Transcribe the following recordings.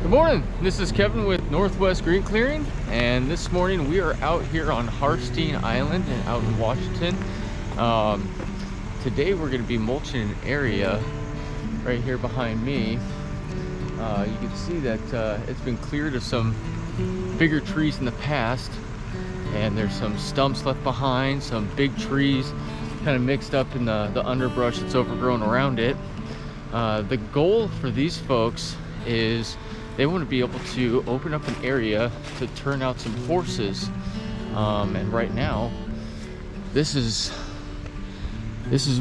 Good morning, this is Kevin with Northwest Green Clearing, and this morning we are out here on Harstine Island and out in Washington. Today we're going to be mulching an area right here behind me. You can see that it's been cleared of some bigger trees in the past, and there's some stumps left behind, some big trees kind of mixed up in the underbrush that's overgrown around it. The goal for these folks is they want to be able to open up an area to turn out some horses, and right now this is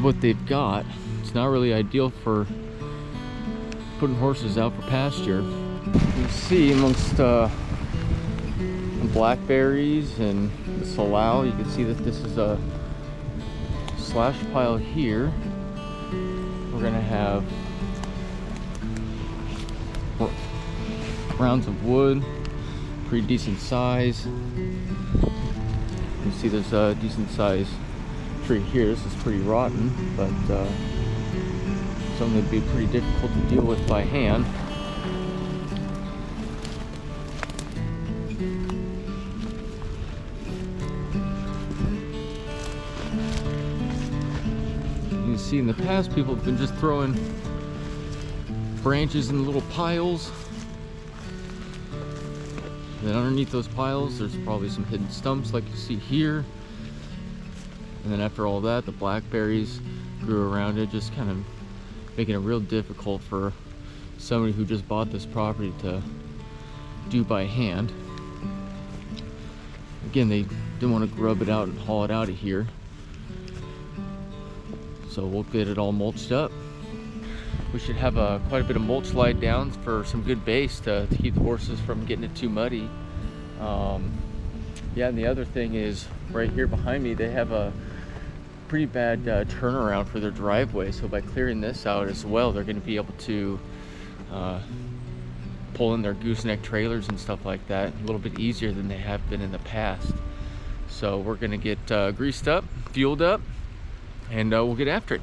what they've got. It's not really ideal for putting horses out for pasture. You see amongst the blackberries and the salal, you can see that this is a slash pile here. We're gonna have rounds of wood, pretty decent size. You see there's a decent sized tree here. This is pretty rotten, but something that'd be pretty difficult to deal with by hand. You can see in the past people have been just throwing branches in little piles. And then underneath those piles, there's probably some hidden stumps like you see here. And then after all that, the blackberries grew around it, just kind of making it real difficult for somebody who just bought this property to do by hand. Again, they didn't want to grub it out and haul it out of here. So we'll get it all mulched up. We should have quite a bit of mulch laid down for some good base to keep the horses from getting it too muddy. Yeah, and the other thing is right here behind me, they have a pretty bad turnaround for their driveway. So by clearing this out as well, they're going to be able to pull in their gooseneck trailers and stuff like that a little bit easier than they have been in the past. So we're going to get greased up, fueled up, and we'll get after it.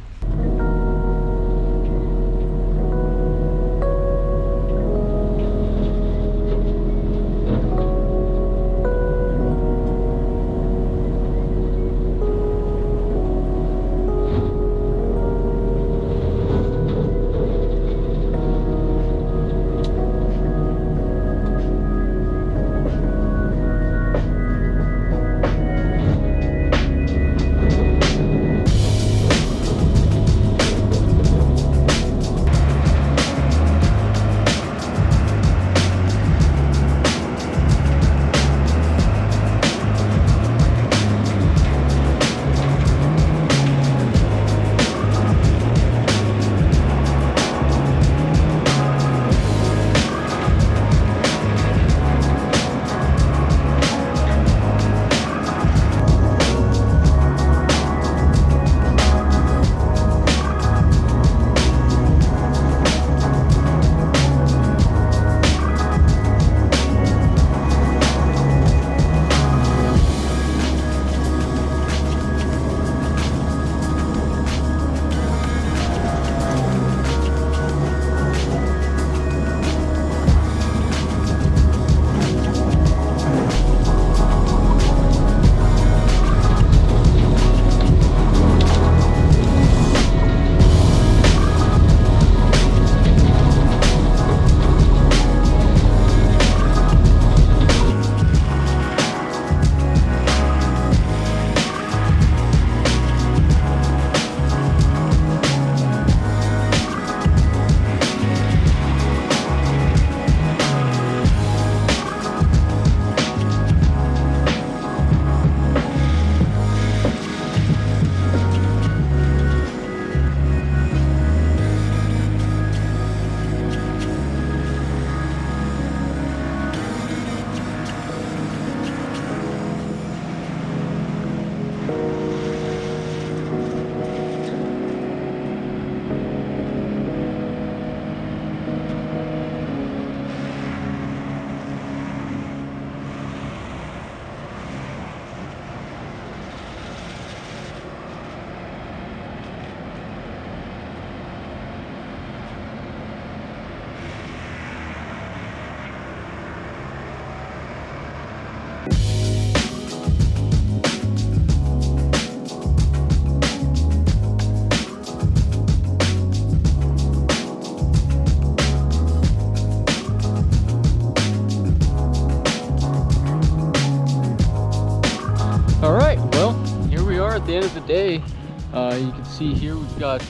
end of the day, you can see here we've got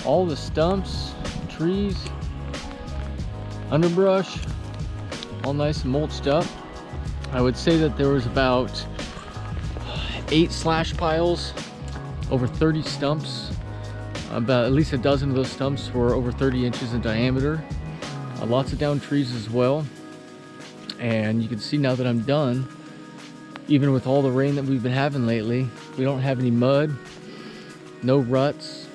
all the stumps, trees, underbrush, all nice and mulched up. I would say that there was about 8 slash piles, over 30 stumps. About at least a dozen of those stumps were over 30 inches in diameter. Lots of down trees as well. And you can see now that I'm done, even with all the rain that we've been having lately, we don't have any mud, no ruts.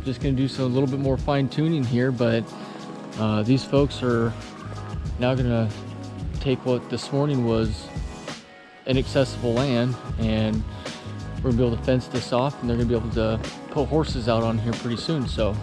Just gonna do a little bit more fine tuning here, but these folks are now gonna take what this morning was inaccessible land, and we're gonna be able to fence this off, and they're gonna be able to put horses out on here pretty soon. So